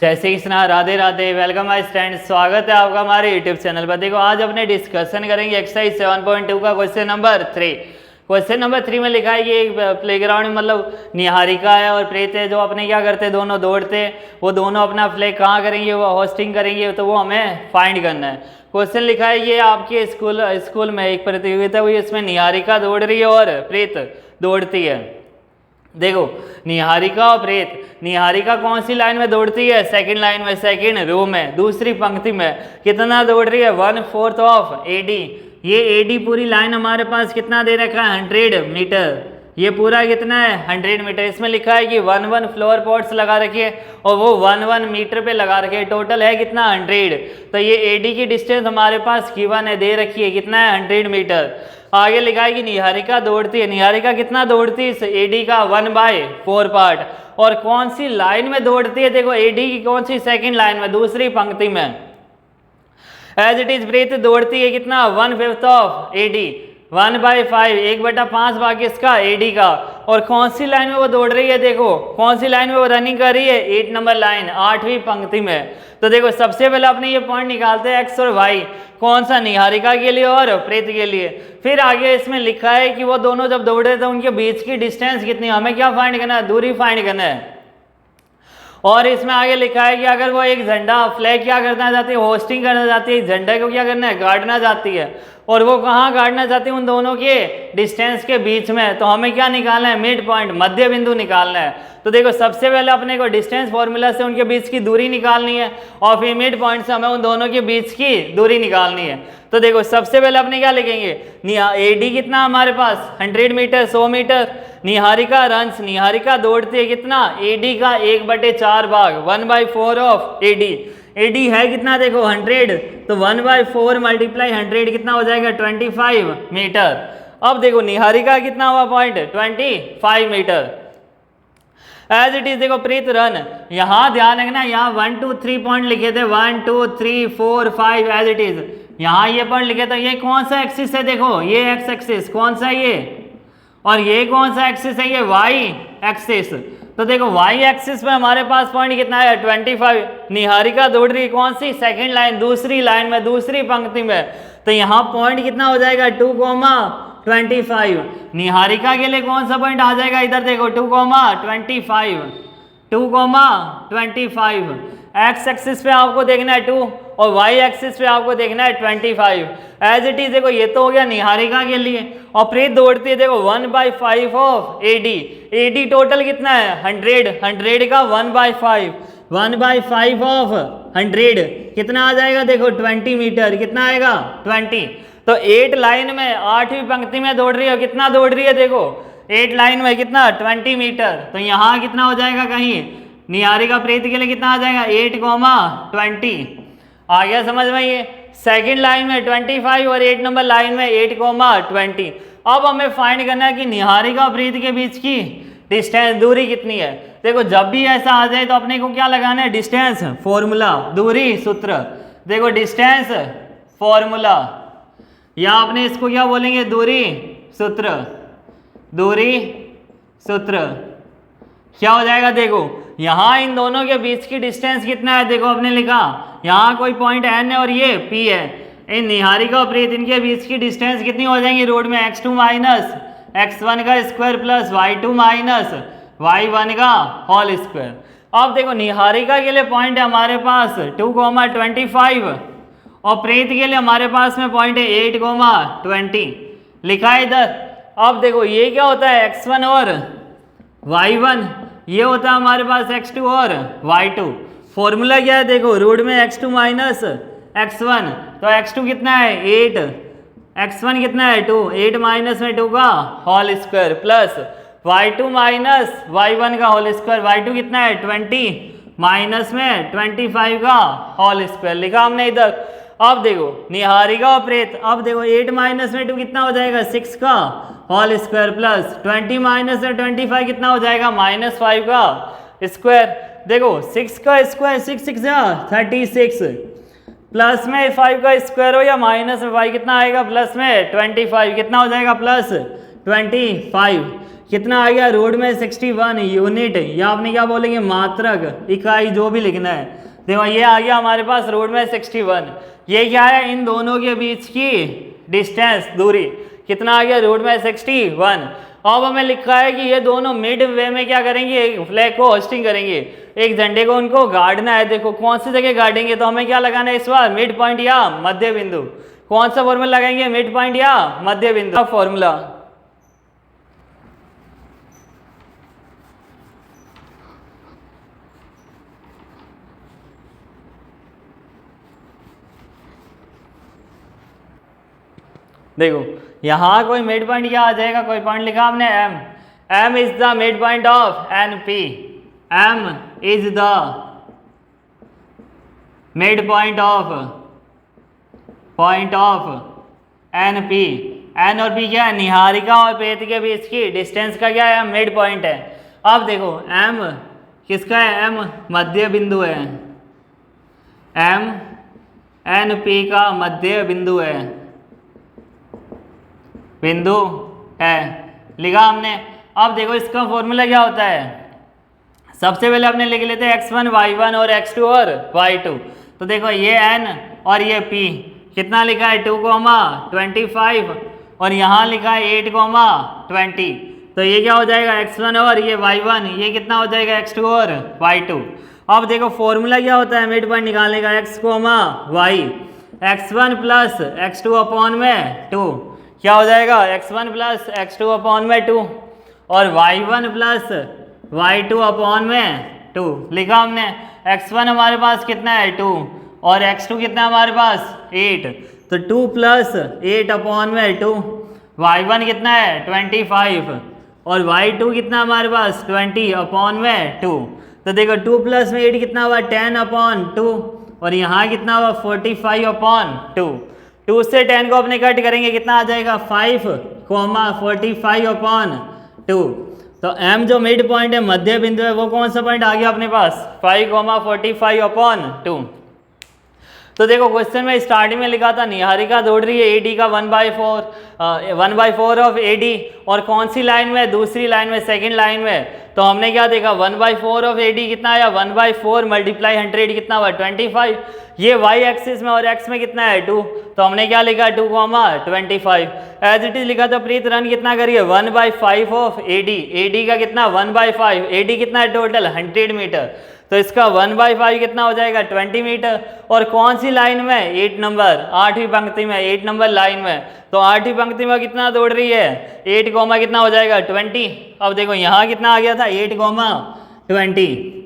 जय Shri Krishna, Radhe Radhe. Welcome my student, स्वागत है आपका हमारे यूट्यूब चैनल पर। देखो आज अपने डिस्कशन करेंगे एक्सरसाइज 7.2 का क्वेश्चन नंबर 3। क्वेश्चन नंबर 3 में लिखा है कि एक प्लेग्राउंड में मतलब निहारिका है और प्रेत है, जो अपने क्या करते हैं, दोनों दौड़ते हैं। वो दोनों अपना प्ले कहाँ करेंगे, वो होस्टिंग करेंगे, तो वो हमें फाइंड करना है। क्वेश्चन लिखा है ये आपके स्कूल में एक प्रतियोगिता हुई, इसमें निहारिका दौड़ रही है और प्रेत दौड़ती है। देखो निहारिका और प्रेत, निहारिका कौन सी लाइन में दौड़ती है, सेकंड लाइन में, सेकंड रो में, दूसरी पंक्ति में। कितना दौड़ रही है, 1/4 ऑफ AD। ये AD पूरी लाइन हमारे पास कितना दे रखा है, 100 मीटर। ये पूरा कितना है, 100 मीटर। इसमें लिखा है कि 1 फ्लोर पॉट्स लगा रखिए और वो 1 मीटर पे लगा रखे। टोटल है कितना, 100। तो ये AD की डिस्टेंस हमारे पास गिवन है, दे रखी है, कितना है, 100 मीटर। आगे लिखा है कि निहारिका दौड़ती है। निहारिका कितना दौड़ती है, इस AD का 1/4 पार्ट। और कौन सी लाइन में दौड़ती है, देखो AD की कौन सी, सेकंड लाइन में, दूसरी पंक्ति में। एज इट इज प्रेत दौड़ती है कितना, 1/5 ऑफ AD, 1/5, 1/5 भाग इसका AD का। और कौन सी लाइन में वो दौड़ रही है, देखो कौन सी लाइन में वो रनिंग कर रही है, 8 नंबर लाइन, 8वीं पंक्ति में। तो देखो सबसे पहले अपने ये पॉइंट निकालते हैं X और Y, कौन सा, निहारिका के लिए और प्रेत के लिए। फिर आगे इसमें लिखा है कि वो दोनों जब दौड़े तो उनके बीच की डिस्टेंस कितनी, हमें क्या फाइंड करना है, दूरी फाइंड करना है। और इसमें आगे लिखा है कि अगर वो एक झंडा फ्लैग क्या करना चाहती है, होस्टिंग करना चाहती है, झंडे को क्या करना है, गाड़ना चाहती है। और वो कहाँ गाड़ना चाहती है, उन दोनों के डिस्टेंस के बीच में। तो हमें क्या निकालना है, मिड पॉइंट, मध्य बिंदु निकालना है। तो देखो सबसे पहले अपने को डिस्टेंस फॉर्मूला से उनके बीच की दूरी निकालनी है और फिर मिड पॉइंट से हमें उन दोनों के बीच की दूरी निकालनी है। तो देखो सबसे पहले अपने क्या लिखेंगे, AD कितना हमारे पास, 100 metre, 100 metre. Niharika runs, Niharika दौड़ती है कितना, AD का 1/4 भाग, 1/4 ऑफ AD। AD है कितना, देखो 100, तो 1/4 मल्टीप्लाई 100 कितना हो जाएगा, 25 मीटर। अब देखो निहारिका कितना हुआ point, 25 metre. As it is देखो प्रीत रन, यहाँ ध्यान रखना, यहाँ 1 2 3 पॉइंट लिखे थे, 1 2 3 4 5, एज इट इज यहाँ ये पॉइंट लिखे थे। ये कौन सा एक्सिस है, देखो ये X एक्सिस, कौन सा ये, और ये कौन सा एक्सिस है, ये Y एक्सिस। तो देखो Y एक्सिस पे हमारे पास पॉइंट कितना है, 25। निहारिका दौड़ रही कौन सी, सेकंड लाइन, दूसरी लाइन में, दूसरी पंक्ति में। तो यहाँ पॉइंट कितना हो जाएगा, 2,25। निहारिका के लिए कौन सा पॉइंट आ जाएगा, इधर देखो 2,25, 2,25। X एक्सिस पे आपको देखना है 2 और Y एक्सिस पे आपको देखना है 25। एज इट इज देखो ये तो हो गया निहारिका के लिए। और प्रीत दौड़ती है देखो 1/5 ऑफ AD। AD टोटल कितना है, 100, 100 का 1/5, 1/5 ऑफ 100 कितना आ जाएगा, देखो 20 मीटर। कितना आएगा, 20। तो 8 लाइन में 8वीं पंक्ति में दौड़ रही है, कितना दौड़ रही है, देखो 8 लाइन में कितना, 20 मीटर। तो यहाँ कितना हो जाएगा, कहीं निहारिका प्रीत के लिए कितना आ जाएगा, 8,20। आ गया समझ में। ये सेकंड लाइन में 25 और 8 नंबर लाइन में 8,20। अब हमें फाइंड करना है कि निहारिका और प्रीत के बीच की डिस्टेंस, दूरी कितनी है। देखो जब भी ऐसा आ जाए तो अपने को क्या लगाना है, डिस्टेंस फॉर्मूला, दूरी सूत्र। देखो डिस्टेंस फॉर्मूला, या अपने इसको क्या बोलेंगे, दूरी सूत्र। दूरी सूत्र क्या हो जाएगा, देखो यहाँ इन दोनों के बीच की डिस्टेंस कितना है, देखो आपने लिखा यहाँ कोई पॉइंट N है और ये P है। इन निहारिका और प्रीत, इनके बीच की डिस्टेंस कितनी हो जाएंगी, रोड में x2 माइनस x1 का square plus y2 minus y1 का होल स्क्वायर। अब देखो निहारिका के लिए पॉइंट है हमारे पास 2,25 और प्रीत के लिए हमारे पास में पॉइंट है 8,20 लिखा है इधर। अब देखो ये क्या होता है, x1 और y1, ये होता है हमारे पास x2 और y2। फॉर्मूला क्या है, देखो रूट में x2 माइनस x1, तो x2 कितना है 8, x1 कितना है 2, 8 माइनस में 2 का whole square plus y2 minus y1 का होल स्क्वायर। y2 कितना है 20 माइनस में 25 का होल स्क्वायर लिखा हमने इधर। अब देखो निहारिका और प्रेत, अब देखो 8 माइनस में 2 कितना हो जाएगा, 6 का होल स्क्वायर प्लस 20 माइनस में 25 कितना हो जाएगा, -5 का स्क्वायर। देखो 6 का स्क्वायर, 6 6 36 प्लस में 5 का स्क्वायर हो या माइनस में 5 कितना आएगा, प्लस में 25 कितना हो जाएगा, +25। कितना आ गया रोड में 61 यूनिट, या आपने क्या बोलेंगे मात्रक, इकाई, जो भी लिखना है। देखो ये आ गया हमारे पास रोड में 61। ये क्या है, इन दोनों के बीच की डिस्टेंस, दूरी, कितना आ गया रोड में 61। अब हमें लिखा है कि ये दोनों मिड वे में क्या करेंगे, फ्लैग को होस्टिंग करेंगे, एक झंडे को उनको गाड़ना है। देखो कौन सी जगह गाड़ेंगे, तो हमें क्या लगाना है इस बार, मिड पॉइंट या मध्य बिंदु। कौन सा फॉर्मूला लगाएंगे, मिड पॉइंट या मध्य बिंदु फॉर्मूला। देखो यहाँ कोई मिड पॉइंट क्या आ जाएगा, कोई पॉइंट लिखा हमने M, M is the mid point of N P, M is the mid point of N P. N और पी क्या है, निहारिका और पेत के बीच की डिस्टेंस का क्या है, मिड पॉइंट है। अब देखो एम किसका है, एम मध्य बिंदु है, एम एन पी का मध्य बिंदु है, बिंदु है, लिखा हमने। अब देखो इसका फॉर्मूला क्या होता है, सबसे पहले अपने लिख लेते हैं x1 y1 और x2 और y2। तो देखो ये n और ये p, कितना लिखा है 2,25 और यहाँ लिखा है 8,20। तो ये क्या हो जाएगा x1 और ये y1, ये कितना हो जाएगा x2 और y2। अब देखो फॉर्मूला क्या होता है मिड पॉइंट निकालने का, x, y, x1 plus x2 upon में 2, क्या हो जाएगा x1 प्लस x2 अपॉन में 2 और y1 प्लस y2 अपॉन में 2, लिखा हमने। x1 हमारे पास कितना है 2 और x2 कितना है हमारे पास 8, तो 2 प्लस 8 अपॉन में 2, y1 कितना है 25 और y2 कितना हमारे पास 20 अपॉन में 2। तो देखो 2 प्लस में 8 कितना हुआ 10 अपॉन 2 और यहाँ कितना हुआ 45 अपॉन 2। 2 से 10 को अपने कट करेंगे, कितना आ जाएगा 5,45 अपॉन 2। तो m जो मिड पॉइंट है, मध्य बिंदु है, वो कौन सा पॉइंट आ गया अपने पास 5,45 अपॉन 2। तो देखो क्वेश्चन में स्टार्टिंग में लिखा था निहारिका दौड़ रही है AD का 1/4 ऑफ AD, और कौन सी लाइन में, दूसरी लाइन में, सेकंड लाइन में। तो हमने क्या देखा 1/4 ऑफ AD कितना आया 1/4 मल्टीप्लाई 100 कितना हुआ 25। ये y एक्सिस में और x में कितना है 2, तो हमने क्या लिखा 2,25 एज इट इज लिखा। तो प्रीत रन कितना करिए 1/5 ऑफ AD का कितना 1/5, AD कितना है टोटल 100 मीटर, तो इसका 1/5 कितना हो जाएगा 20 मीटर। और कौन सी लाइन में 8 नंबर, 8वीं पंक्ति में, 8 नंबर लाइन में। तो 8वीं पंक्ति में कितना दौड़ रही है 8, कितना हो जाएगा 20। अब देखो यहाँ कितना आ गया था 8,20।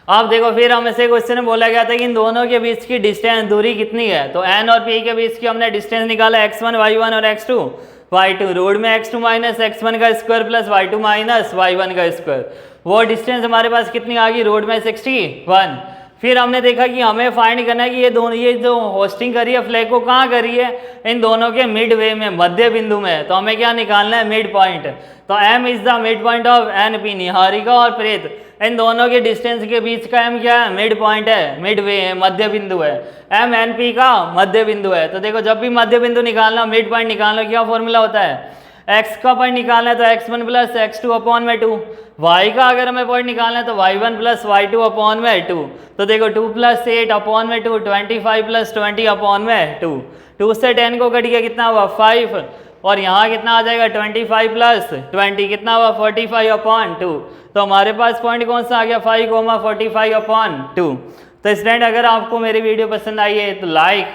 अब देखो फिर हमसे क्वेश्चन में बोला गया था कि इन दोनों के बीच की डिस्टेंस, दूरी कितनी है। तो n और p के बीच की हमने डिस्टेंस निकाला x1 y1 और x2 y2। रोड में x2 माइनस x1 का square plus y2 minus y1 का स्क्वायर, वो डिस्टेंस हमारे पास कितनी आ गई रोड में 61। फिर हमने देखा कि हमें फाइंड करना है कि ये दोनों, ये जो होस्टिंग करी है फ्लैग को कहाँ करी है, इन दोनों के मिड वे में, मध्य बिंदु में। तो हमें क्या निकालना है मिड पॉइंट। तो m is the mid point of NP, Niharika और प्रेत, इन दोनों के डिस्टेंस के बीच का m क्या है मिड पॉइंट है, मिड वे है, मध्य बिंदु है। m NP का मध्य बिंदु है। तो देखो जब भी मध्य बिंदु निकालना, मिड पॉइंट निकालना, क्या फॉर्मूला होता है, x का पॉइंट निकालना है तो x1 प्लस x2 अपॉन में 2, y का अगर हमें पॉइंट निकालना है तो y1 प्लस y2 अपॉन में 2। तो देखो 2 प्लस 8 अपॉन में 2, 25 प्लस 20 अपॉन में 2। 2 से 10 को कट गया कितना हुआ 5 और यहाँ कितना आ जाएगा 25 प्लस 20 कितना हुआ 45 अपॉन 2। तो हमारे पास पॉइंट कौन सा आ गया 5,45 अपॉन 2। तो स्टूडेंट अगर आपको मेरी वीडियो पसंद आई है तो लाइक,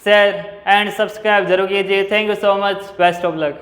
शेयर एंड सब्सक्राइब जरूर कीजिए। Thank you so much, best of luck.